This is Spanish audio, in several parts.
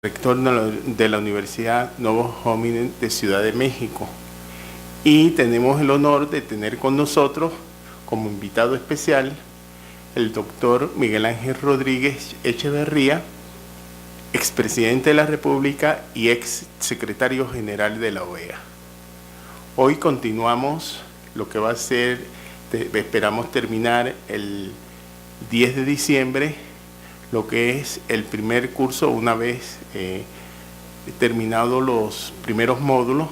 Rector de la Universidad Novos Homines de Ciudad de México. Y tenemos el honor de tener con nosotros como invitado especial el doctor Miguel Ángel Rodríguez Echeverría, expresidente de la República y ex secretario general de la OEA. Hoy continuamos lo que va a ser, esperamos terminar el 10 de diciembre, lo que es el primer curso, una vez terminados los primeros módulos,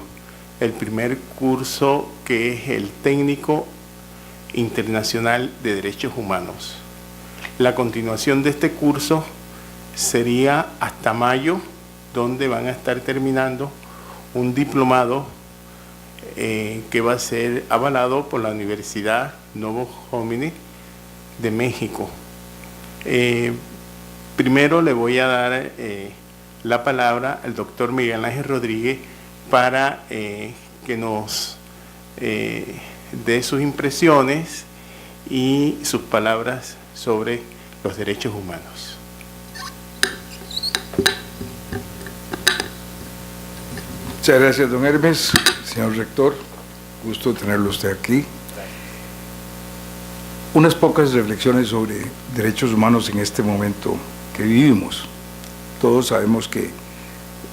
el primer curso que es el técnico internacional de derechos humanos. La continuación de este curso sería hasta mayo, donde van a estar terminando un diplomado que va a ser avalado por la Universidad Novos Homines de México. Primero le voy a dar la palabra al doctor Miguel Ángel Rodríguez para que nos dé sus impresiones y sus palabras sobre los derechos humanos. Muchas gracias, don Hermes. Señor rector, gusto tenerlo usted aquí. Unas pocas reflexiones sobre derechos humanos en este momento que vivimos. Todos sabemos que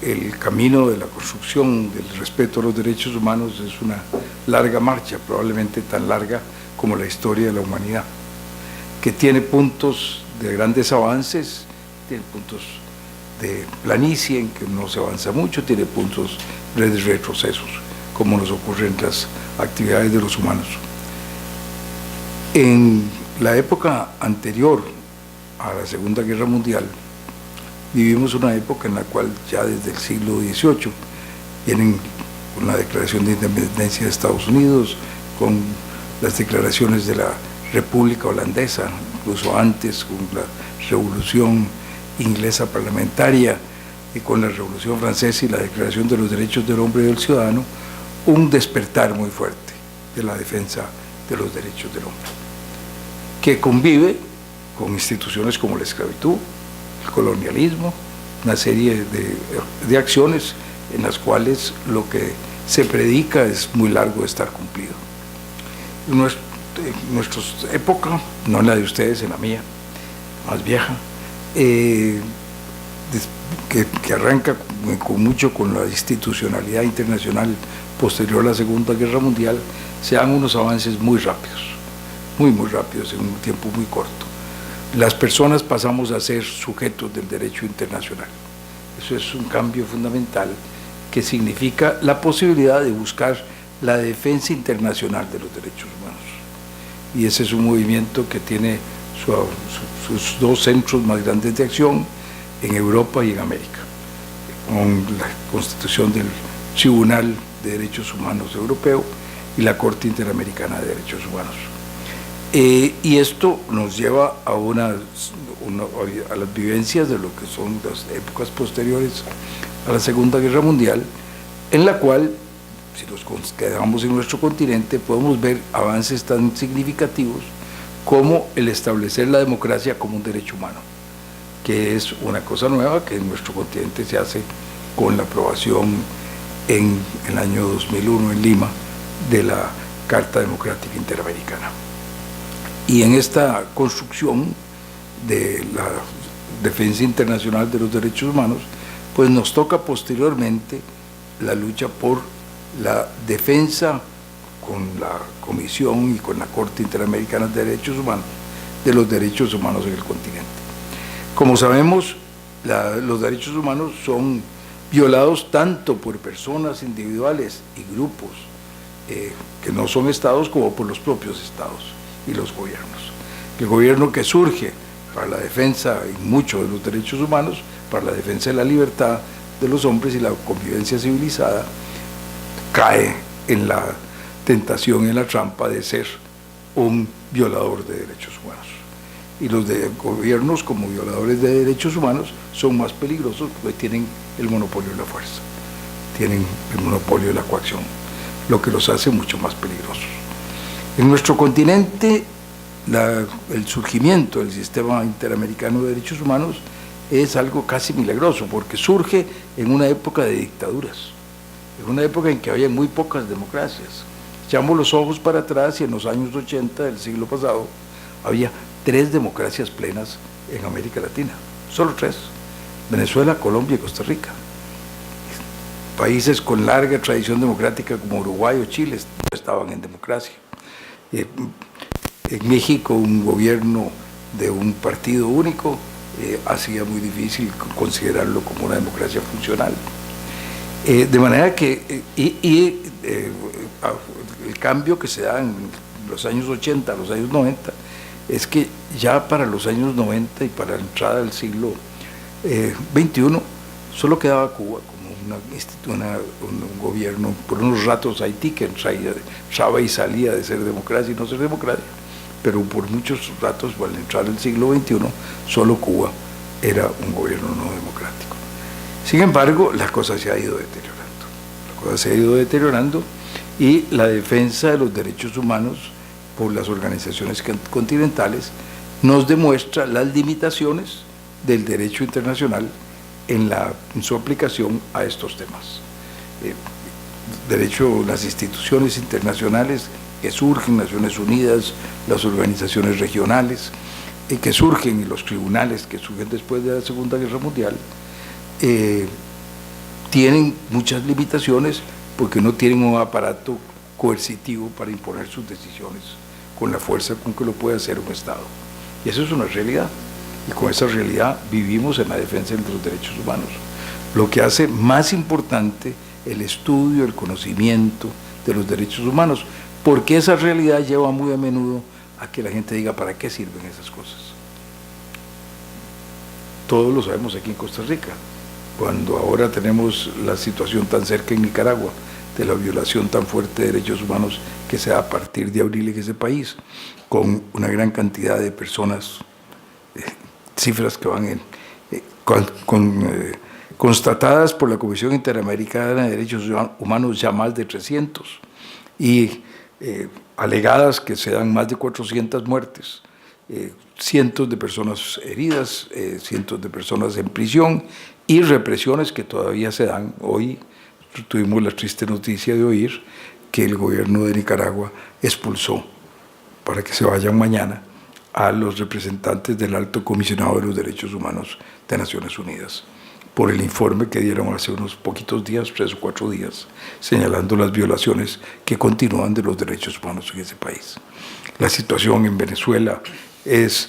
el camino de la construcción del respeto a los derechos humanos es una larga marcha, probablemente tan larga como la historia de la humanidad, que tiene puntos de grandes avances, tiene puntos de planicie en que no se avanza mucho, tiene puntos de retrocesos, como nos ocurre en las actividades de los humanos. En la época anterior a la Segunda Guerra Mundial, vivimos una época en la cual ya desde el siglo XVIII vienen con la Declaración de Independencia de Estados Unidos, con las declaraciones de la República Holandesa, incluso antes con la Revolución Inglesa Parlamentaria y con la Revolución Francesa y la Declaración de los Derechos del Hombre y del Ciudadano, un despertar muy fuerte de la defensa de los derechos del hombre, que convive con instituciones como la esclavitud, el colonialismo, una serie de acciones en las cuales lo que se predica es muy largo de estar cumplido. En nuestra época, no en la de ustedes, en la mía, más vieja, que arranca mucho con la institucionalidad internacional posterior a la Segunda Guerra Mundial, se dan unos avances muy rápidos, muy rápidos en un tiempo muy corto. Las personas pasamos a ser sujetos del derecho internacional. Eso es un cambio fundamental que significa la posibilidad de buscar la defensa internacional de los derechos humanos. Y ese es un movimiento que tiene sus dos centros más grandes de acción en Europa y en América, con la constitución del Tribunal de Derechos Humanos Europeo y la Corte Interamericana de Derechos Humanos. Y esto nos lleva a las vivencias de lo que son las épocas posteriores a la Segunda Guerra Mundial, en la cual, si nos quedamos en nuestro continente, podemos ver avances tan significativos como el establecer la democracia como un derecho humano, que es una cosa nueva que en nuestro continente se hace con la aprobación en el año 2001 en Lima de la Carta Democrática Interamericana. Y en esta construcción de la defensa internacional de los derechos humanos, pues nos toca posteriormente la lucha por la defensa con la Comisión y con la Corte Interamericana de Derechos Humanos de los derechos humanos en el continente. Como sabemos, los derechos humanos son violados tanto por personas individuales y grupos que no son estados, como por los propios estados y los gobiernos. El gobierno que surge para la defensa en muchos de los derechos humanos, para la defensa de la libertad de los hombres y la convivencia civilizada, cae en la tentación y en la trampa de ser un violador de derechos humanos. Y los gobiernos como violadores de derechos humanos son más peligrosos porque tienen el monopolio de la fuerza, tienen el monopolio de la coacción, lo que los hace mucho más peligrosos. En nuestro continente, el surgimiento del Sistema Interamericano de Derechos Humanos es algo casi milagroso, porque surge en una época de dictaduras, en una época en que había muy pocas democracias. Echamos los ojos para atrás y en los años 80 del siglo pasado había 3 democracias plenas en América Latina, solo 3, Venezuela, Colombia y Costa Rica. Países con larga tradición democrática como Uruguay o Chile no estaban en democracia. En México un gobierno de un partido único hacía muy difícil considerarlo como una democracia funcional. De manera que el cambio que se da en los años 80 a los años 90 es que ya para los años 90 y para la entrada del siglo XXI solo quedaba Cuba como un gobierno, por unos ratos Haití, que entraba y salía de ser democracia y no ser democracia, pero por muchos ratos, al entrar el siglo XXI, solo Cuba era un gobierno no democrático. Sin embargo, la cosa se ha ido deteriorando, y la defensa de los derechos humanos por las organizaciones continentales nos demuestra las limitaciones del derecho internacional en su aplicación a estos temas. Las instituciones internacionales que surgen, Naciones Unidas, las organizaciones regionales, que surgen, y los tribunales que surgen después de la Segunda Guerra Mundial, tienen muchas limitaciones porque no tienen un aparato coercitivo para imponer sus decisiones con la fuerza con que lo puede hacer un Estado. Y eso es una realidad, y con esa realidad vivimos en la defensa de los derechos humanos, lo que hace más importante el estudio, el conocimiento de los derechos humanos, porque esa realidad lleva muy a menudo a que la gente diga ¿para qué sirven esas cosas? Todos lo sabemos aquí en Costa Rica, cuando ahora tenemos la situación tan cerca en Nicaragua de la violación tan fuerte de derechos humanos que se da a partir de abril en ese país, con una gran cantidad de personas, cifras que van constatadas por la Comisión Interamericana de Derechos Humanos, ya más de 300, y alegadas que se dan más de 400 muertes, cientos de personas heridas, cientos de personas en prisión, y represiones que todavía se dan. Hoy tuvimos la triste noticia de oír que el gobierno de Nicaragua expulsó, para que se vayan mañana, a los representantes del Alto Comisionado de los Derechos Humanos de Naciones Unidas, por el informe que dieron hace unos poquitos días, 3 o 4 días, señalando las violaciones que continúan de los derechos humanos en ese país. La situación en Venezuela es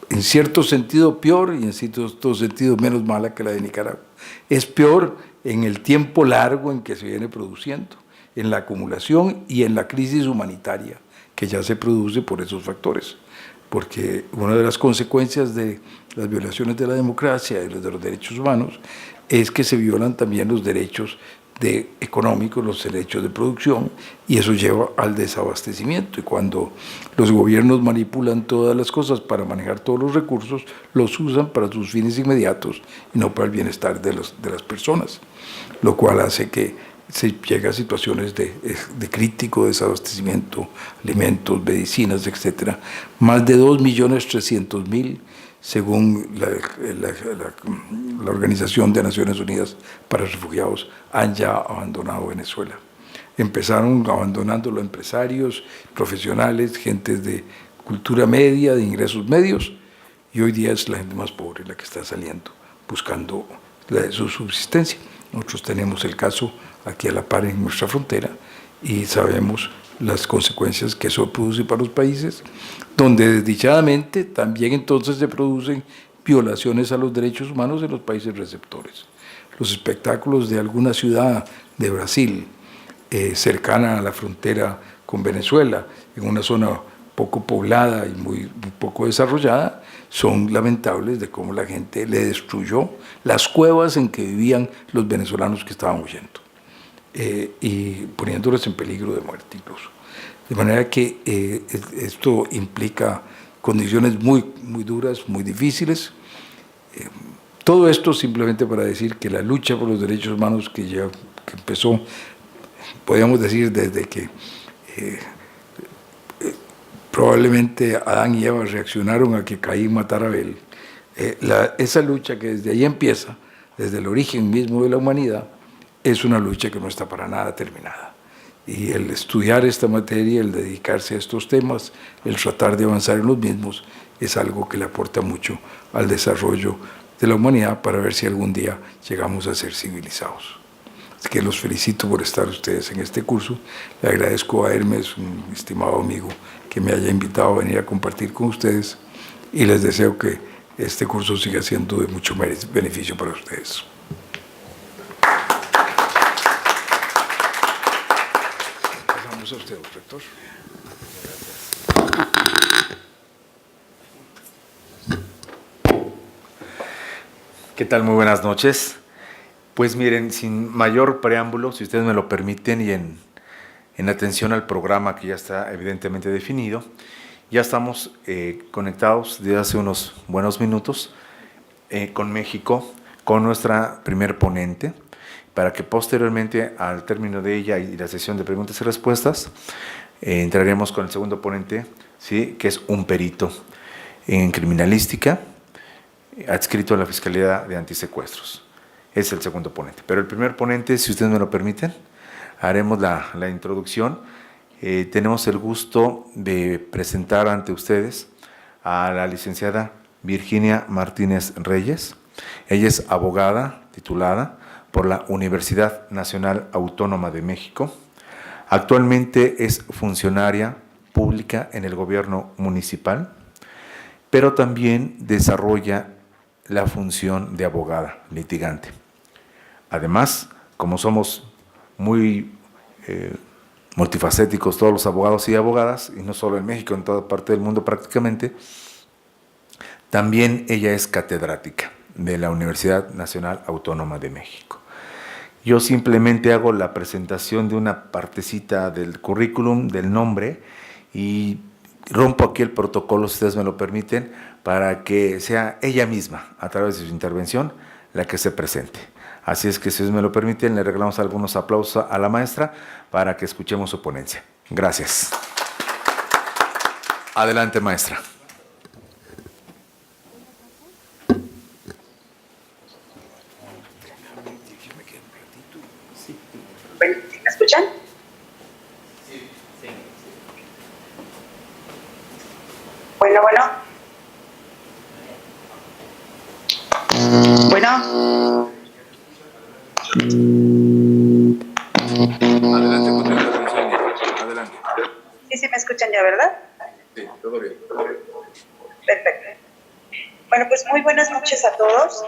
en cierto sentido peor y en cierto sentido menos mala que la de Nicaragua. Es peor en el tiempo largo en que se viene produciendo, en la acumulación y en la crisis humanitaria que ya se produce por esos factores, porque una de las consecuencias de las violaciones de la democracia y de los derechos humanos es que se violan también los derechos económicos, los derechos de producción, y eso lleva al desabastecimiento. Y cuando los gobiernos manipulan todas las cosas para manejar todos los recursos, los usan para sus fines inmediatos y no para el bienestar de las personas, lo cual hace que se llegue a situaciones de crítico desabastecimiento, alimentos, medicinas, etc. Más de 2.300.000, según la Organización de Naciones Unidas para Refugiados, han ya abandonado Venezuela. Empezaron abandonándolo empresarios, profesionales, gentes de cultura media, de ingresos medios, y hoy día es la gente más pobre la que está saliendo, buscando su subsistencia. Nosotros tenemos el caso aquí a la par en nuestra frontera y sabemos las consecuencias que eso produce para los países, donde desdichadamente también entonces se producen violaciones a los derechos humanos en los países receptores. Los espectáculos de alguna ciudad de Brasil, cercana a la frontera con Venezuela, en una zona poco poblada y muy poco desarrollada, son lamentables de cómo la gente le destruyó las cuevas en que vivían los venezolanos que estaban huyendo, y poniéndolos en peligro de muerte incluso. De manera que esto implica condiciones muy, muy duras, muy difíciles. Todo esto simplemente para decir que la lucha por los derechos humanos que empezó, podríamos decir, desde que probablemente Adán y Eva reaccionaron a que Caín matara a Abel, Esa lucha que desde ahí empieza, desde el origen mismo de la humanidad, es una lucha que no está para nada terminada. Y el estudiar esta materia, el dedicarse a estos temas, el tratar de avanzar en los mismos, es algo que le aporta mucho al desarrollo de la humanidad para ver si algún día llegamos a ser civilizados. Así que los felicito por estar ustedes en este curso. Le agradezco a Hermes, un estimado amigo, que me haya invitado a venir a compartir con ustedes y les deseo que este curso siga siendo de mucho beneficio para ustedes. Pasamos a usted, rector. ¿Qué tal? Muy buenas noches. Pues miren, sin mayor preámbulo, si ustedes me lo permiten, y en atención al programa que ya está evidentemente definido, ya estamos conectados desde hace unos buenos minutos con México, con nuestra primer ponente, para que posteriormente, al término de ella y la sesión de preguntas y respuestas, entraremos con el segundo ponente, ¿sí?, que es un perito en criminalística, adscrito a la Fiscalía de Antisecuestros. Es el segundo ponente. Pero el primer ponente, si ustedes me lo permiten, haremos la introducción. Tenemos el gusto de presentar ante ustedes a la licenciada Virginia Martínez Reyes. Ella es abogada titulada por la Universidad Nacional Autónoma de México. Actualmente es funcionaria pública en el gobierno municipal, pero también desarrolla la función de abogada litigante. Además, como somos muy multifacéticos todos los abogados y abogadas, y no solo en México, en toda parte del mundo prácticamente, también ella es catedrática de la Universidad Nacional Autónoma de México. Yo simplemente hago la presentación de una partecita del currículum, del nombre, y rompo aquí el protocolo, si ustedes me lo permiten, para que sea ella misma, a través de su intervención, la que se presente. Así es que, si ustedes me lo permiten, le regalamos algunos aplausos a la maestra para que escuchemos su ponencia. Gracias. Adelante, maestra. Bueno, ¿me escuchan? Sí. Bueno. Adelante, adelante. Sí, me escuchan ya, ¿verdad? Sí, todo bien. Perfecto. Bueno, pues muy buenas noches a todos.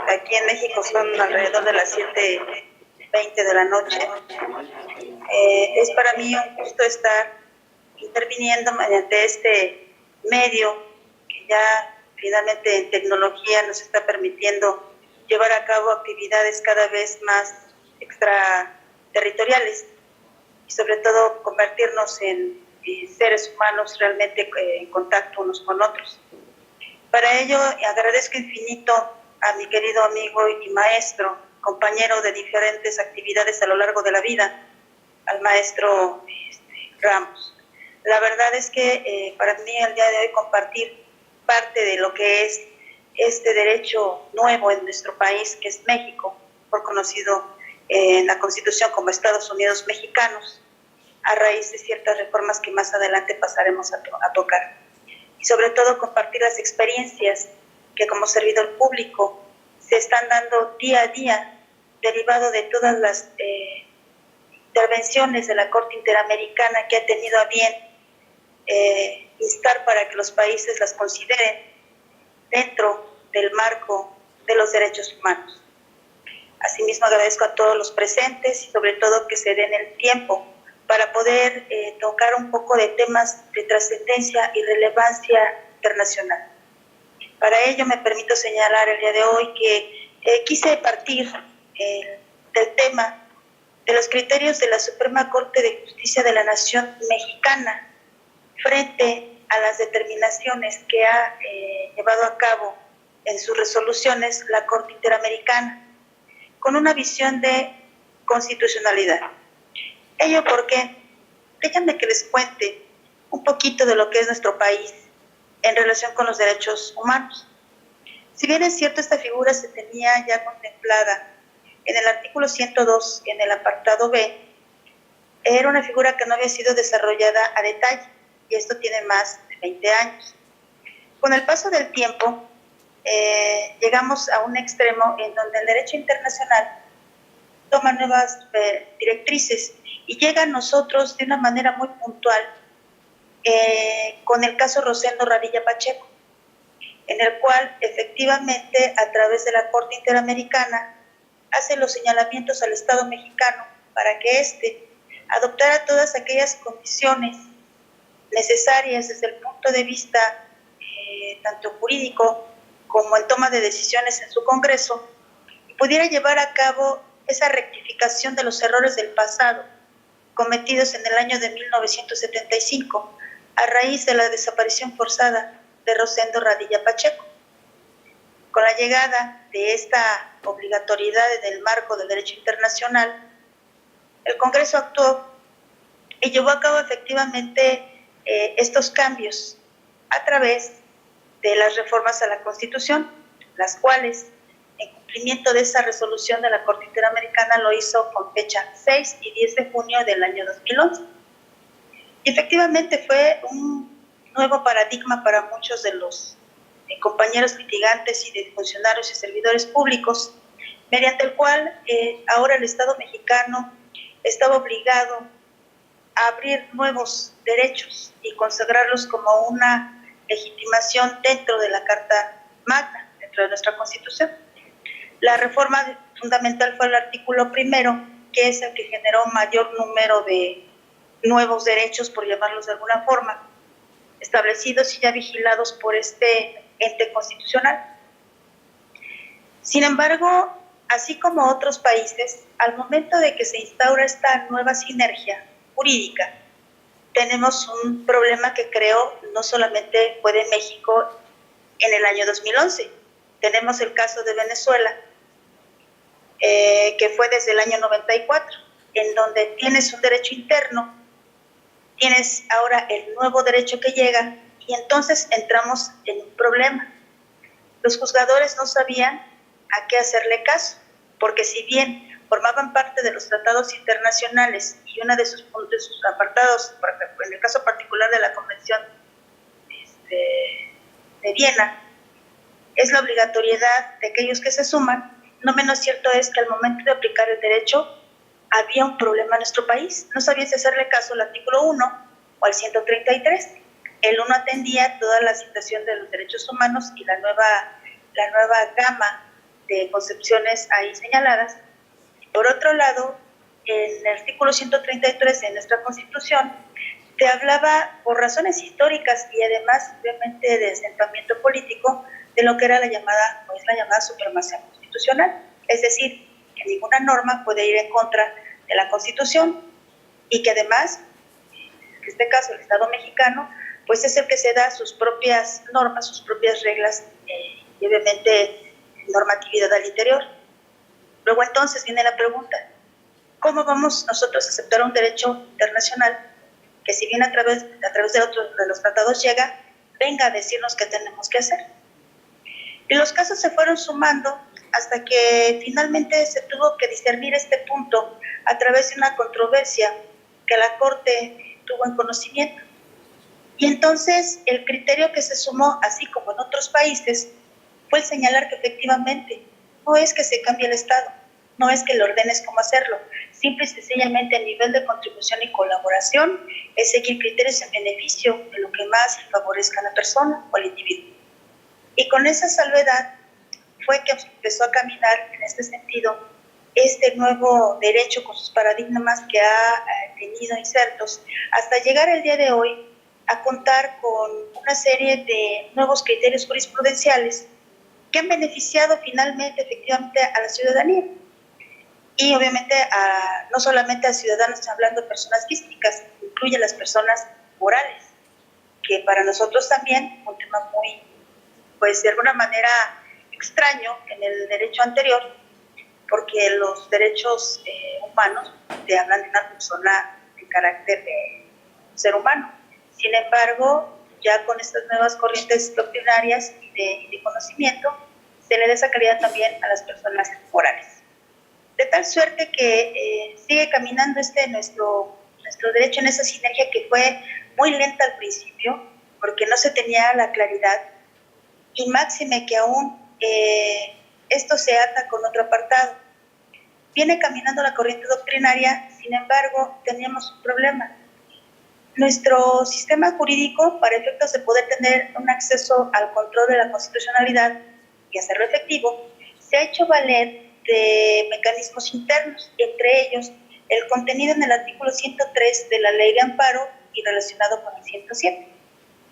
Aquí en México son alrededor de las 7:20 de la noche. Es para mí un gusto estar interviniendo mediante este medio que ya finalmente en tecnología nos está permitiendo llevar a cabo actividades cada vez más extraterritoriales y sobre todo convertirnos en seres humanos realmente en contacto unos con otros. Para ello agradezco infinito a mi querido amigo y maestro, compañero de diferentes actividades a lo largo de la vida, al maestro Ramos. La verdad es que para mí el día de hoy compartir parte de lo que es este derecho nuevo en nuestro país, que es México, por conocido en la Constitución como Estados Unidos Mexicanos, a raíz de ciertas reformas que más adelante pasaremos a tocar. Y sobre todo compartir las experiencias que como servidor público se están dando día a día, derivado de todas las intervenciones de la Corte Interamericana que ha tenido a bien instar para que los países las consideren dentro del marco de los derechos humanos. Asimismo, agradezco a todos los presentes y sobre todo que se den el tiempo para poder tocar un poco de temas de trascendencia y relevancia internacional. Para ello me permito señalar el día de hoy que quise partir del tema de los criterios de la Suprema Corte de Justicia de la Nación Mexicana frente a las determinaciones que ha llevado a cabo en sus resoluciones la Corte Interamericana, con una visión de constitucionalidad. Ello porque, déjenme que les cuente un poquito de lo que es nuestro país en relación con los derechos humanos. Si bien es cierto, esta figura se tenía ya contemplada en el artículo 102, en el apartado B, era una figura que no había sido desarrollada a detalle, y esto tiene más de 20 años. Con el paso del tiempo, llegamos a un extremo en donde el derecho internacional toma nuevas directrices y llega a nosotros de una manera muy puntual con el caso Rosendo Radilla Pacheco, en el cual efectivamente a través de la Corte Interamericana hace los señalamientos al Estado mexicano para que éste adoptara todas aquellas condiciones necesarias desde el punto de vista tanto jurídico como en toma de decisiones en su Congreso, y pudiera llevar a cabo esa rectificación de los errores del pasado cometidos en el año de 1975 a raíz de la desaparición forzada de Rosendo Radilla Pacheco. Con la llegada de esta obligatoriedad del marco del derecho internacional, el Congreso actuó y llevó a cabo efectivamente estos cambios a través de las reformas a la Constitución, las cuales, en cumplimiento de esa resolución de la Corte Interamericana, lo hizo con fecha 6 y 10 de junio del año 2011. Y efectivamente fue un nuevo paradigma para muchos de los compañeros litigantes y de funcionarios y servidores públicos, mediante el cual ahora el Estado mexicano estaba obligado a abrir nuevos derechos y consagrarlos como una legitimación dentro de la Carta Magna, dentro de nuestra Constitución. La reforma fundamental fue el artículo 1, que es el que generó mayor número de nuevos derechos, por llamarlos de alguna forma, establecidos y ya vigilados por este ente constitucional. Sin embargo, así como otros países, al momento de que se instaura esta nueva sinergia jurídica, tenemos un problema que creo no solamente fue de México en el año 2011. Tenemos el caso de Venezuela, que fue desde el año 94, en donde tienes un derecho interno, tienes ahora el nuevo derecho que llega, y entonces entramos en un problema. Los juzgadores no sabían a qué hacerle caso, porque si bien formaban parte de los tratados internacionales y uno de sus apartados, en el caso particular de la Convención de Viena, es la obligatoriedad de aquellos que se suman, no menos cierto es que al momento de aplicar el derecho había un problema en nuestro país. No sabía si hacerle caso al artículo 1 o al 133. El 1 atendía toda la situación de los derechos humanos y la nueva gama de concepciones ahí señaladas. Por otro lado, en el artículo 133 de nuestra Constitución te hablaba, por razones históricas y además obviamente de asentamiento político, de lo que era la llamada supremacía constitucional. Es decir, que ninguna norma puede ir en contra de la Constitución y que además, en este caso el Estado mexicano, pues es el que se da sus propias normas, sus propias reglas y obviamente normatividad al interior. Luego entonces viene la pregunta, ¿cómo vamos nosotros a aceptar un derecho internacional que si bien a través de los tratados llega, venga a decirnos qué tenemos que hacer? Y los casos se fueron sumando hasta que finalmente se tuvo que discernir este punto a través de una controversia que la Corte tuvo en conocimiento. Y entonces el criterio que se sumó, así como en otros países, fue el señalar que efectivamente no es que se cambie el Estado, no es que le ordenes cómo hacerlo, simple y sencillamente a nivel de contribución y colaboración es seguir criterios en beneficio de lo que más favorezca a la persona o al individuo. Y con esa salvedad fue que empezó a caminar en este sentido este nuevo derecho con sus paradigmas que ha tenido insertos hasta llegar el día de hoy a contar con una serie de nuevos criterios jurisprudenciales que han beneficiado finalmente efectivamente a la ciudadanía y obviamente no solamente a ciudadanos, hablando de personas físicas, incluye a las personas morales, que para nosotros también un tema muy, pues de alguna manera extraño en el derecho anterior, porque los derechos humanos te hablan de una persona de carácter de ser humano. Sin embargo, ya con estas nuevas corrientes doctrinarias y de conocimiento, se le dé esa calidad también a las personas morales. De tal suerte que sigue caminando nuestro derecho en esa sinergia que fue muy lenta al principio, porque no se tenía la claridad, y máxime que aún esto se ata con otro apartado. Viene caminando la corriente doctrinaria, sin embargo, teníamos un problema. Nuestro sistema jurídico, para efectos de poder tener un acceso al control de la constitucionalidad y hacerlo efectivo, se ha hecho valer de mecanismos internos, entre ellos el contenido en el artículo 103 de la Ley de Amparo y relacionado con el 107,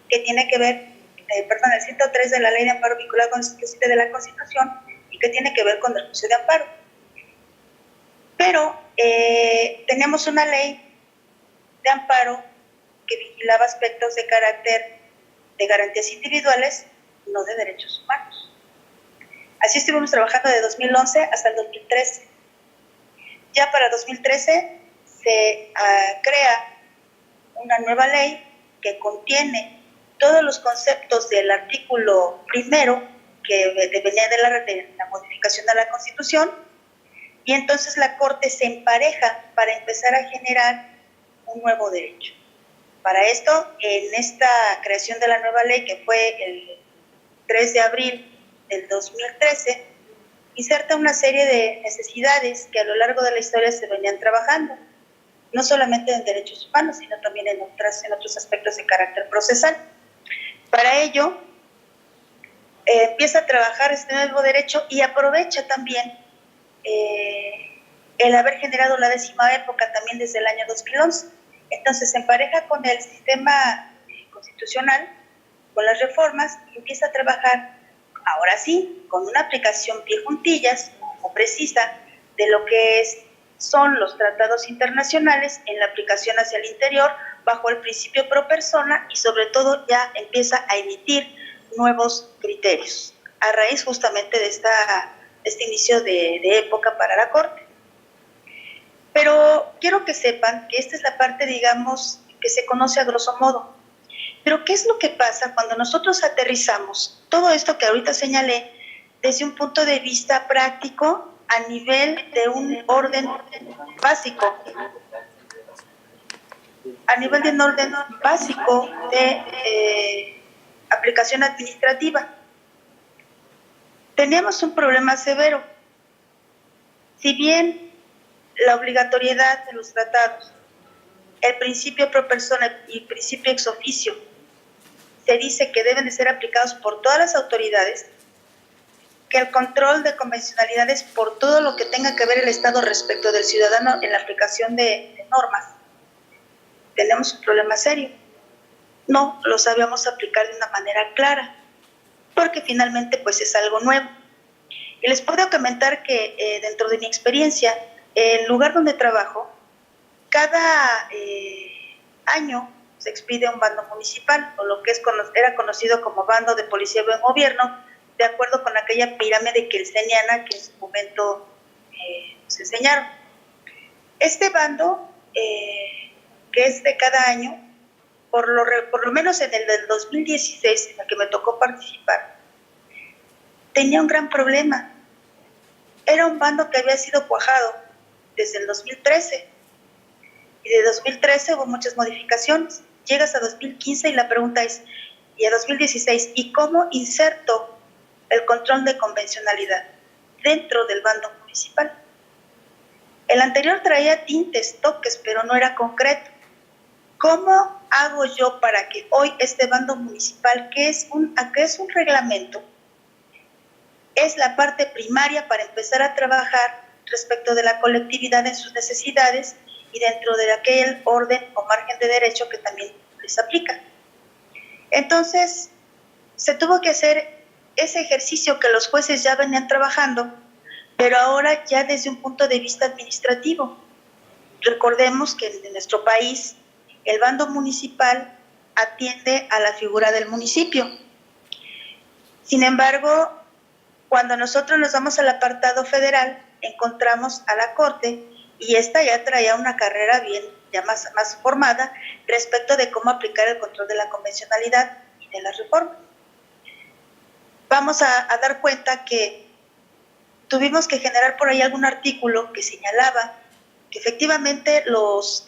que tiene que ver, el 103 de la Ley de Amparo vinculado con el 107 de la Constitución y que tiene que ver con el juicio de amparo. Pero tenemos una ley de amparo que vigilaba aspectos de carácter de garantías individuales, no de derechos humanos. Así estuvimos trabajando de 2011 hasta el 2013. Ya para 2013 se crea una nueva ley que contiene todos los conceptos del artículo primero que venía de la modificación de la Constitución, y entonces la Corte se empareja para empezar a generar un nuevo derecho. Para esto, en esta creación de la nueva ley, que fue el 3 de abril del 2013, inserta una serie de necesidades que a lo largo de la historia se venían trabajando, no solamente en derechos humanos, sino también en otros aspectos de carácter procesal. Para ello, empieza a trabajar este nuevo derecho y aprovecha también el haber generado la 10ª época también desde el año 2011. Entonces se empareja con el sistema constitucional, con las reformas, y empieza a trabajar, ahora sí, con una aplicación pie juntillas o precisa de lo que son los tratados internacionales en la aplicación hacia el interior, bajo el principio pro persona, y sobre todo ya empieza a emitir nuevos criterios, a raíz justamente de este inicio de época para la Corte. Pero quiero que sepan que esta es la parte, digamos, que se conoce a grosso modo. Pero ¿qué es lo que pasa cuando nosotros aterrizamos todo esto que ahorita señalé desde un punto de vista práctico a nivel de un orden básico? A nivel de un orden básico de aplicación administrativa. Teníamos un problema severo. Si bien la obligatoriedad de los tratados, el principio pro persona y el principio ex officio, se dice que deben de ser aplicados por todas las autoridades, que el control de convencionalidades por todo lo que tenga que ver el Estado respecto del ciudadano en la aplicación de normas, tenemos un problema serio. No lo sabíamos aplicar de una manera clara, porque finalmente pues es algo nuevo. Y les puedo comentar que dentro de mi experiencia, el lugar donde trabajo, cada año se expide un bando municipal, o lo que era conocido como bando de policía de buen gobierno, de acuerdo con aquella pirámide kelseniana que en su momento nos enseñaron. Este bando, que es de cada año, por lo menos en el del 2016, en el que me tocó participar, tenía un gran problema. Era un bando que había sido cuajado desde el 2013, y de 2013 hubo muchas modificaciones. Llegas a 2015 y la pregunta es, y a 2016, ¿y cómo inserto el control de convencionalidad dentro del bando municipal? El anterior traía tintes, toques, pero no era concreto. ¿Cómo hago yo para que hoy este bando municipal, que es un reglamento, es la parte primaria para empezar a trabajar respecto de la colectividad en sus necesidades y dentro de aquel orden o margen de derecho que también les aplica? Entonces, se tuvo que hacer ese ejercicio que los jueces ya venían trabajando, pero ahora ya desde un punto de vista administrativo. Recordemos que en nuestro país el bando municipal atiende a la figura del municipio. Sin embargo, cuando nosotros nos vamos al apartado federal, encontramos a la Corte, y esta ya traía una carrera ya más formada respecto de cómo aplicar el control de la convencionalidad y de las reformas. vamos a dar cuenta que tuvimos que generar por ahí algún artículo que señalaba que efectivamente los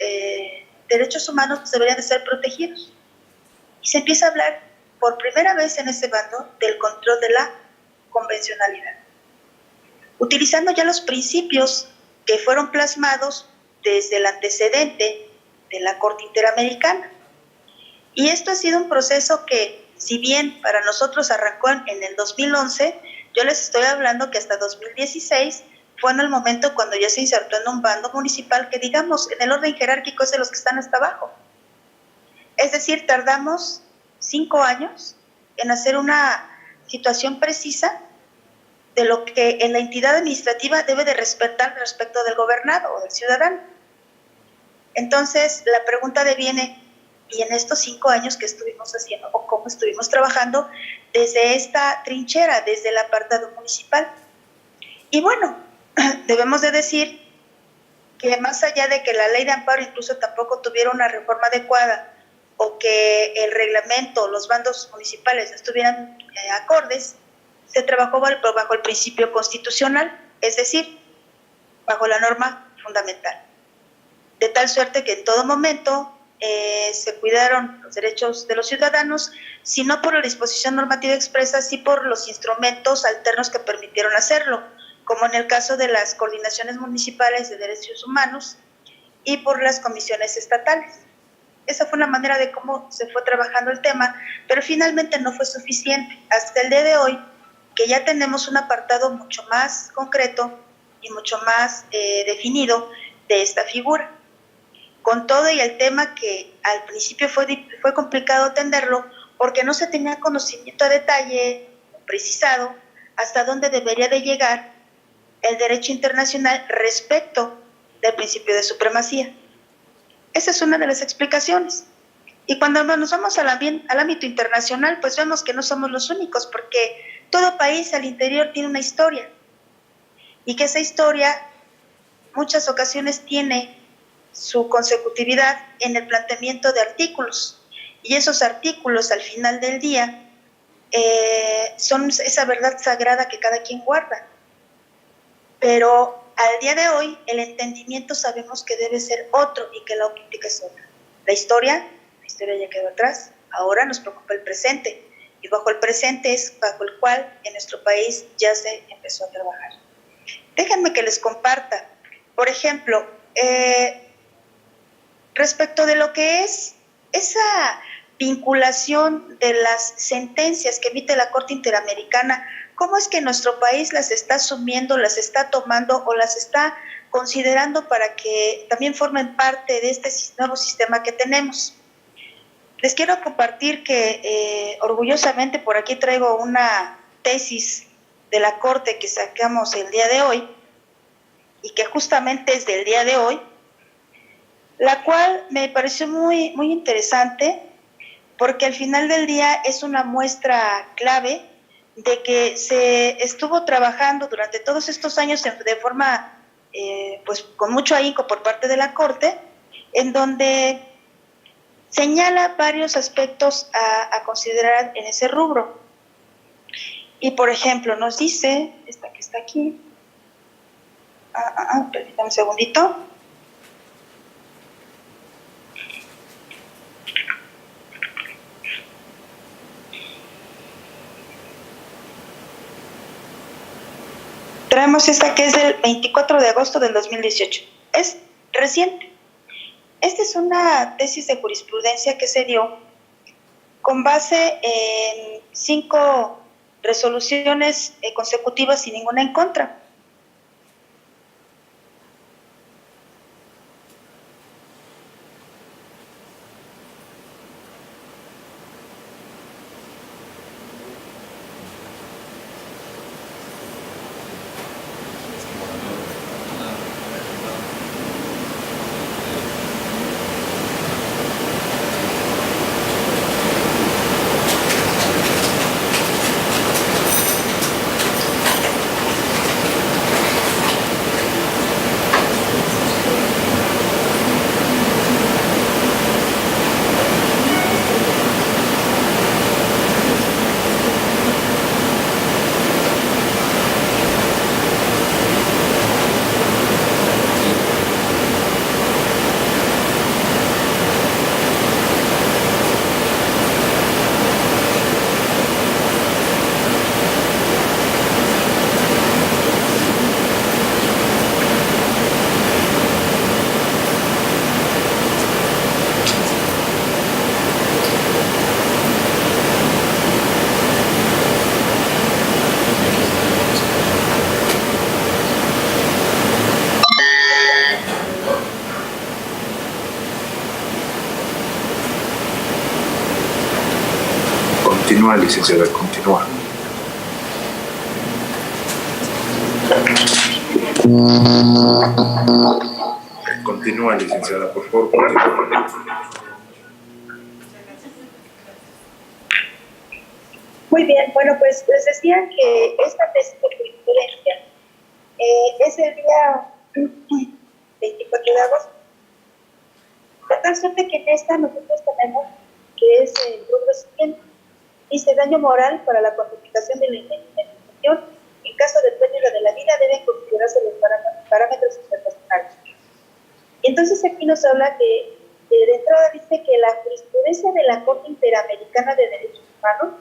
derechos humanos deberían de ser protegidos. Y se empieza a hablar por primera vez en este bando del control de la convencionalidad, utilizando ya los principios que fueron plasmados desde el antecedente de la Corte Interamericana. Y esto ha sido un proceso que, si bien para nosotros arrancó en el 2011, yo les estoy hablando que hasta 2016 fue en el momento cuando ya se insertó en un bando municipal que, digamos, en el orden jerárquico es de los que están hasta abajo. Es decir, tardamos 5 años en hacer una situación precisa de lo que en la entidad administrativa debe de respetar respecto del gobernado o del ciudadano. Entonces, la pregunta deviene, ¿y en estos 5 años qué estuvimos haciendo o cómo estuvimos trabajando desde esta trinchera, desde el apartado municipal? Y bueno, debemos de decir que más allá de que la ley de amparo incluso tampoco tuviera una reforma adecuada o que el reglamento, los bandos municipales estuvieran acordes, se trabajó bajo el principio constitucional, es decir, bajo la norma fundamental. De tal suerte que en todo momento se cuidaron los derechos de los ciudadanos, si no por la disposición normativa expresa, sí por los instrumentos alternos que permitieron hacerlo, como en el caso de las coordinaciones municipales de derechos humanos y por las comisiones estatales. Esa fue una manera de cómo se fue trabajando el tema, pero finalmente no fue suficiente. Hasta el día de hoy, que ya tenemos un apartado mucho más concreto y mucho más definido de esta figura. Con todo y el tema que al principio fue complicado atenderlo porque no se tenía conocimiento a detalle, precisado, hasta dónde debería de llegar el derecho internacional respecto del principio de supremacía. Esa es una de las explicaciones. Y cuando nos vamos al ámbito internacional, pues vemos que no somos los únicos, porque todo país al interior tiene una historia. Y que esa historia, muchas ocasiones, tiene su consecutividad en el planteamiento de artículos. Y esos artículos, al final del día, son esa verdad sagrada que cada quien guarda. Pero al día de hoy, el entendimiento sabemos que debe ser otro y que la óptica es otra. La historia ya quedó atrás, ahora nos preocupa el presente. Y bajo el presente es bajo el cual en nuestro país ya se empezó a trabajar. Déjenme que les comparta, por ejemplo, respecto de lo que es esa vinculación de las sentencias que emite la Corte Interamericana, cómo es que nuestro país las está asumiendo, las está tomando o las está considerando para que también formen parte de este nuevo sistema que tenemos. Les quiero compartir que orgullosamente por aquí traigo una tesis de la Corte que sacamos el día de hoy y que justamente es del día de hoy, la cual me pareció muy, muy interesante porque al final del día es una muestra clave de que se estuvo trabajando durante todos estos años de forma, pues con mucho ahínco por parte de la Corte, en donde señala varios aspectos a considerar en ese rubro. Y por ejemplo, nos dice, esta que está aquí, permítame un segundito. Traemos esta que es del 24 de agosto del 2018. Es reciente. Esta es una tesis de jurisprudencia que se dio con base en 5 resoluciones consecutivas sin ninguna en contra. Continúa, licenciada, continúa. Continúa, licenciada, por favor, continúa. Muy bien, bueno, pues les decía que esta tesis de jurisprudencia es el día 24 de agosto. De tal suerte que en esta nosotros tenemos que es el rubro siguiente. Dice: daño moral para la cuantificación de la indemnización. En caso de pérdida de la vida deben considerarse los parámetros internacionales. Y entonces aquí nos habla que de entrada dice que la jurisprudencia de la Corte Interamericana de Derechos Humanos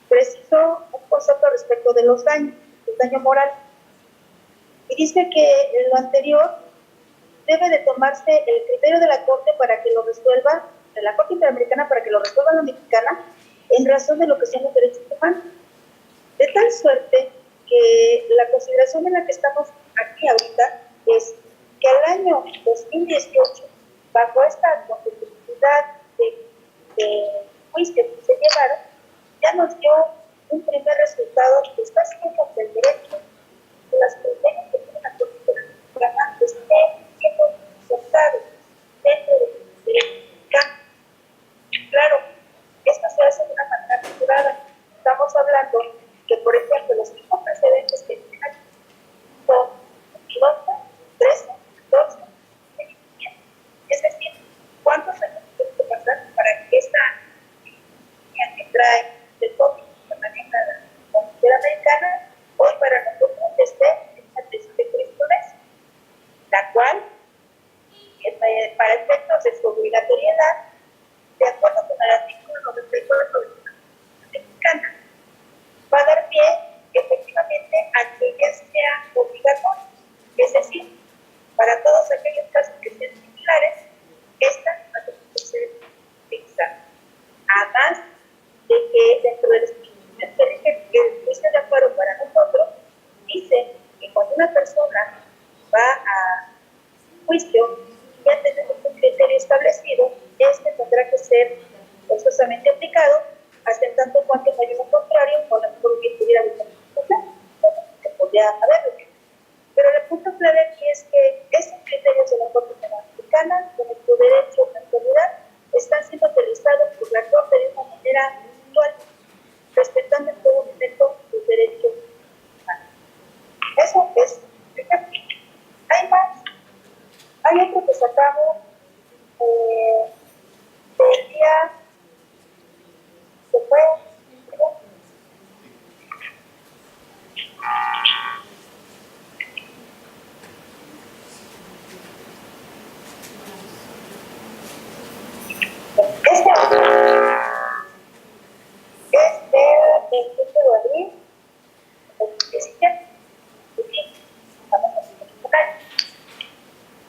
precisó un concepto respecto de los daños, el daño moral. Y dice que lo anterior debe de tomarse el criterio de la Corte para que lo resuelva, de la Corte Interamericana para que lo resuelva la mexicana, en razón de lo que son los derechos humanos. De tal suerte que la consideración en la que estamos aquí ahorita es que al año 2018, bajo esta constitucionalidad de juicio que se llevaron, ya nos dio un primer resultado que está haciendo que el derecho de las personas que tienen la constitucionalidad esté siendo aceptado dentro del derecho mexicano. Claro, esto se hace de una manera privada. Estamos hablando que, por ejemplo, los mismos precedentes que tienen aquí son 12, 13, 14, 15. Es decir, ¿cuántos años tiene que pasar para que esta línea que trae del COVID que maneja la Comunidad Americana hoy para nosotros esté en la tesis de jurisprudencia, la cual, para efectos de su obligatoriedad, de acuerdo con el artículo 94 de la Constitución Mexicana, va a dar pie efectivamente a que ya sea obligatorio, es decir, para todos aquellos casos que sean similares, esta va a tener que ser utilizada. Además de que dentro del que el juicio de acuerdo para nosotros dice que cuando una persona va a juicio, ya tenemos un criterio establecido, este tendrá que ser forzosamente aplicado, hasta en tanto cuanto no haya un contrario, o a lo mejor que pudiera haber que podría haberlo. Pero el punto clave aquí es que estos criterios de la Corte Interamericana, de nuestro derecho en la actualidad, están siendo utilizados por la Corte de una manera actual, respetando en todo momento los derechos humanos. Eso es ejemplo. Hay más. Hay otro que sacamos del día que fue es del 28 de abril de 2017.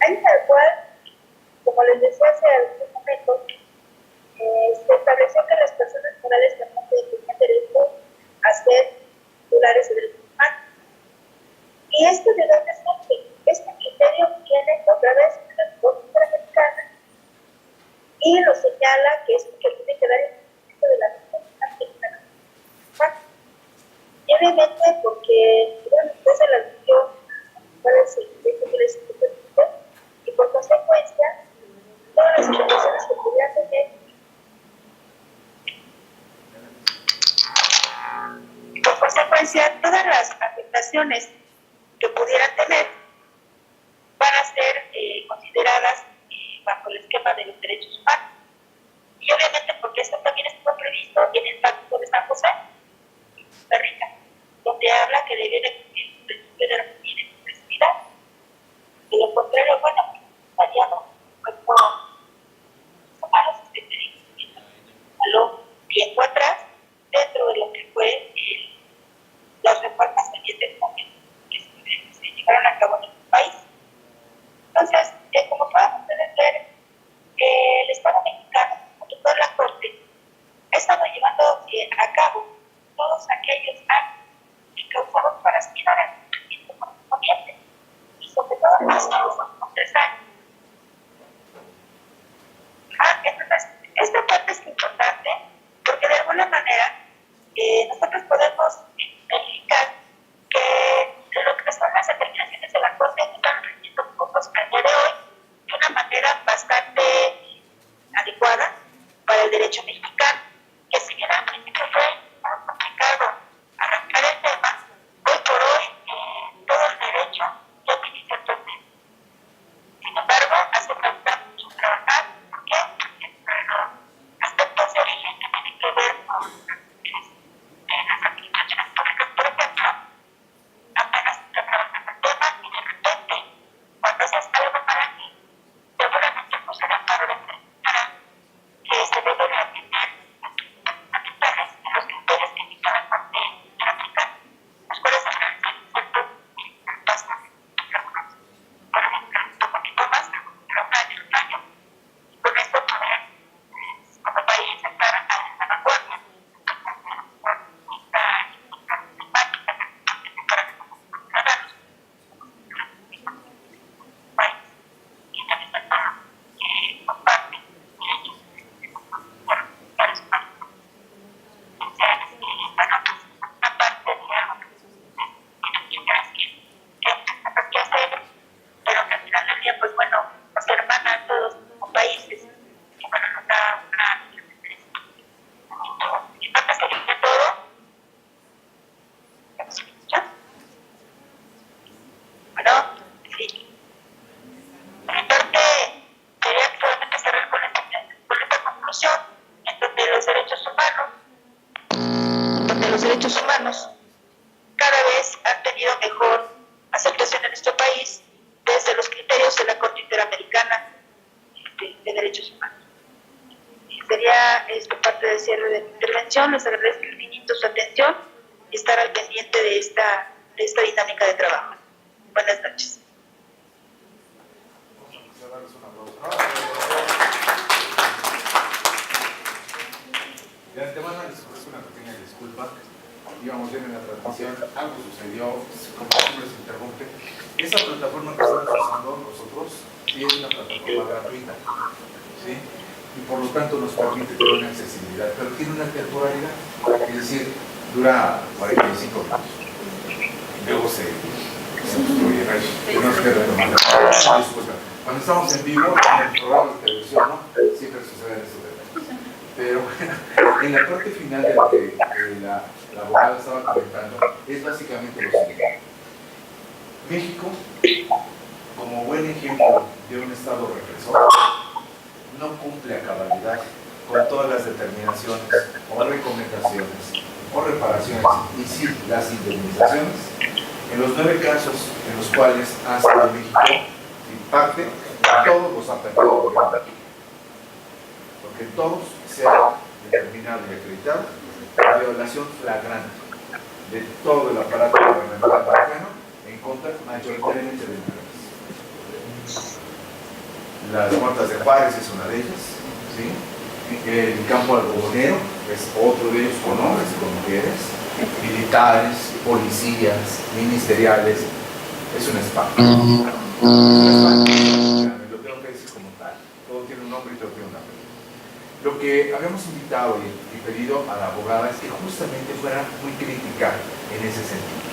Ahí tal cual, como les decía hace algún momento, se estableció que las personas morales también tenían derecho a ser titulares de derechos humanos. ¿Y esto de dónde surge? Este criterio viene otra vez de la Corte Interamericana y lo señala que es que tiene que dar el cumplimiento de la Constitución. Y obviamente porque, bueno, usted se la dio cuál es el derecho que les y por consecuencia, todas las implicaciones que pudieran tener, por consecuencia, todas las afectaciones que pudieran tener van a ser consideradas bajo el esquema de los derechos humanos. Y obviamente porque esto también estuvo previsto en el Pacto de San José, Costa Rica, donde habla que debe de cumplir el principio de la reciprocidad. De lo contrario, bueno, estaríamos como humanos tiempo atrás dentro de lo que fue las reformas pendientes que se llevaron a cabo en el país. Entonces, como podemos ver, el Estado mexicano, junto con la Corte, ha estado llevando a cabo todos aquellos actos que causaron para aspirar al cumplimiento correspondiente y sobre todo las cosas país desde los criterios de la Corte Interamericana de Derechos Humanos. Sería esto parte del cierre de mi intervención. Les agradezco infinito su atención y estar al pendiente de esta dinámica de trabajo. Buenas noches. De antemano les ofrezco una pequeña disculpa. Íbamos bien en la transmisión, algo sucedió, como siempre se interrumpe. Esa plataforma que estamos usando nosotros es una plataforma gratuita, ¿sí? Y por lo tanto nos permite tener una accesibilidad, pero tiene una temporalidad, es decir, dura 45 minutos. Luego se obstruye, tenemos que retomar. Disculpa. Cuando estamos en vivo, en el programa de televisión, ¿no? Siempre suceden estos detalles. Pero bueno, en la parte final de lo que la abogada estaba comentando, es básicamente lo siguiente. México, como buen ejemplo de un Estado represor, no cumple a cabalidad con todas las determinaciones o recomendaciones o reparaciones y sí las indemnizaciones en los 9 casos en los cuales ha sido México parte de todos los apelados gobierno, porque todos se han determinado y acreditado la violación flagrante de todo el aparato gubernamental mexicano en contra mayoritariamente de mujeres. Las muertas de Juárez es una de ellas, ¿sí? El campo algodonero es otro de ellos, con hombres y con mujeres, militares, policías, ministeriales. Es un espanto. Lo tengo que decir como tal. Todo tiene un nombre y todo tiene un nombre. Lo que habíamos invitado y pedido a la abogada es que justamente fuera muy crítica en ese sentido.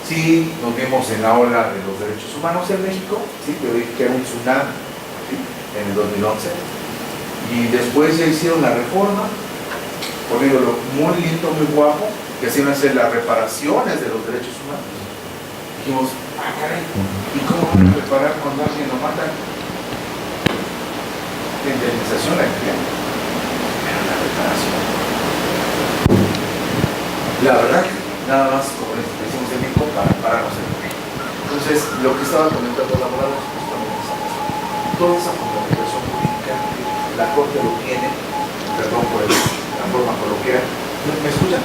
Sí, nos vimos en la ola de los derechos humanos en México, sí, pero dije que era un tsunami, ¿sí? En el 2011. Y después ya hicieron la reforma, poniéndolo muy lindo, muy guapo, que hacían hacer las reparaciones de los derechos humanos. Dijimos, caray, ¿y cómo van a reparar cuando alguien lo matan? La indemnización la entiendo, pero la reparación. La verdad, nada más como les decimos en México, para pararnos en México. Entonces, lo que estaba comentando la abogada es justamente esa cosa. Toda esa fundamentación jurídica, la Corte lo tiene, perdón por la forma coloquial. ¿Me escuchan?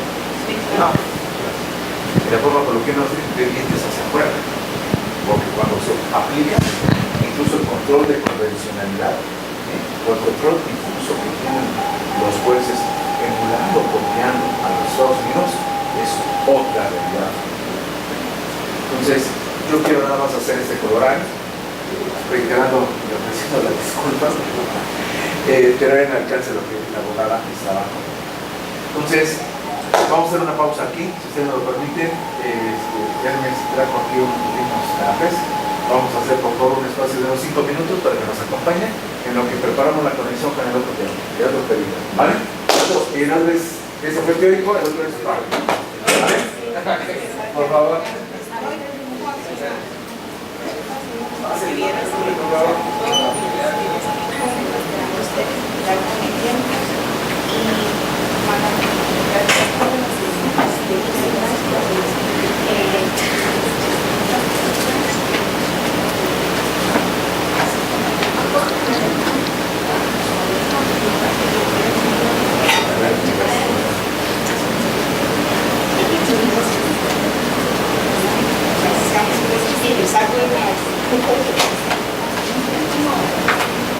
Sí, claro. De la forma coloquial no es de dientes hacia afuera, porque cuando se aplica, incluso el control de convencionalidad, o el control difuso que tienen los jueces emulando, copiando a los Estados Unidos, es otra realidad. Entonces, yo quiero nada más hacer este colorario, reiterando y ofreciendo las disculpas, pero en alcance lo que la abogada estaba comentando. Entonces, vamos a hacer una pausa aquí, si ustedes me lo permiten. Ya me trajo aquí unos canapés. Vamos a hacer por favor un espacio de unos 5 minutos para que nos acompañen en lo que preparamos la conexión con el otro tema, el otro pedido. ¿Vale? Y darles, ese fue teórico, el otro es práctico. ¿Vale? Por favor. Por favor.